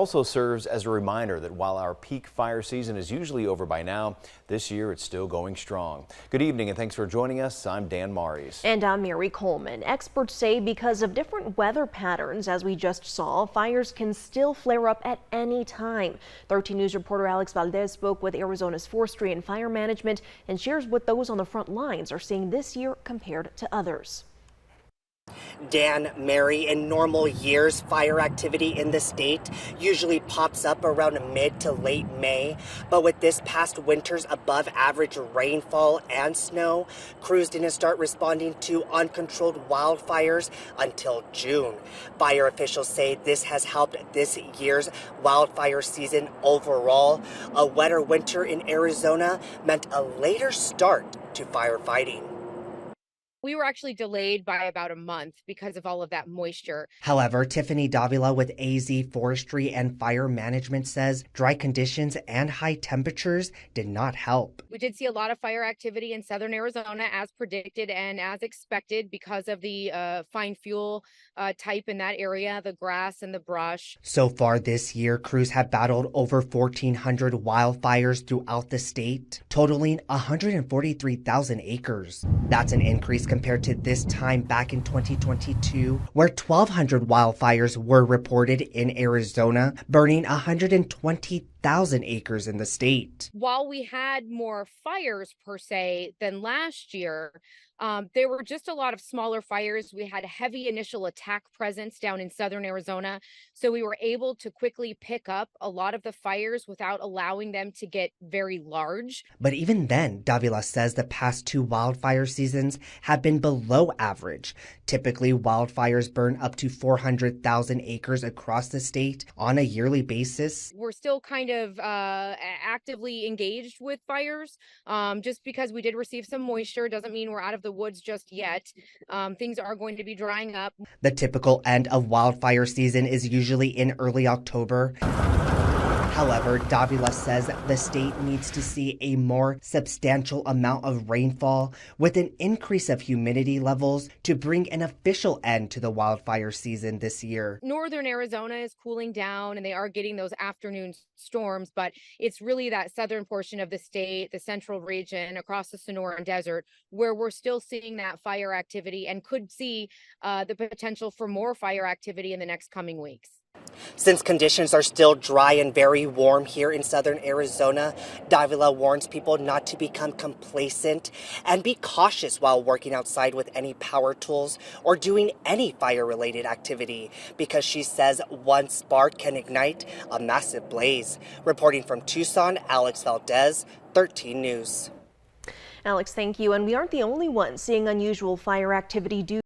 Also serves as a reminder that while our peak fire season is usually over by now, this year it's still going strong. Good evening and thanks for joining us. I'm Dan Maries. And I'm Mary Coleman. Experts say because of different weather patterns, as we just saw, fires can still flare up at any time. 13 News reporter Alex Valdez spoke with Arizona's Forestry and Fire Management and shares what those on the front lines are seeing this year compared to others. Dan, Mary, in normal years, fire activity in the state usually pops up around mid to late May. But with this past winter's above average rainfall and snow, crews didn't start responding to uncontrolled wildfires until June. Fire officials say this has helped this year's wildfire season overall. A wetter winter in Arizona meant a later start to firefighting. We were actually delayed by about a month because of all of that moisture. However, Tiffany Davila with AZ Forestry and Fire Management says dry conditions and high temperatures did not help. We did see a lot of fire activity in southern Arizona as predicted and as expected because of the fine fuel type in that area, the grass and the brush. So far this year, crews have battled over 1,400 wildfires throughout the state, totaling 143,000 acres. That's an increase compared to this time back in 2022, where 1,200 wildfires were reported in Arizona, burning 120,000 acres in the state. While we had more fires per se than last year, there were just a lot of smaller fires. We had a heavy initial attack presence down in southern Arizona, so we were able to quickly pick up a lot of the fires without allowing them to get very large. But even then, Davila says the past two wildfire seasons have been below average. Typically, wildfires burn up to 400,000 acres across the state on a yearly basis. We're still kind of actively engaged with fires. Just because we did receive some moisture doesn't mean we're out of the woods just yet. Things are going to be drying up. The typical end of wildfire season is usually in early October. However, Davila says the state needs to see a more substantial amount of rainfall with an increase of humidity levels to bring an official end to the wildfire season this year. Northern Arizona is cooling down and they are getting those afternoon storms, but it's really that southern portion of the state, the central region across the Sonoran Desert, where we're still seeing that fire activity and could see the potential for more fire activity in the next coming weeks. Since conditions are still dry and very warm here in southern Arizona, Davila warns people not to become complacent and be cautious while working outside with any power tools or doing any fire-related activity, because she says one spark can ignite a massive blaze. Reporting from Tucson, Alex Valdez, 13 News. Alex, thank you. And we aren't the only ones seeing unusual fire activity due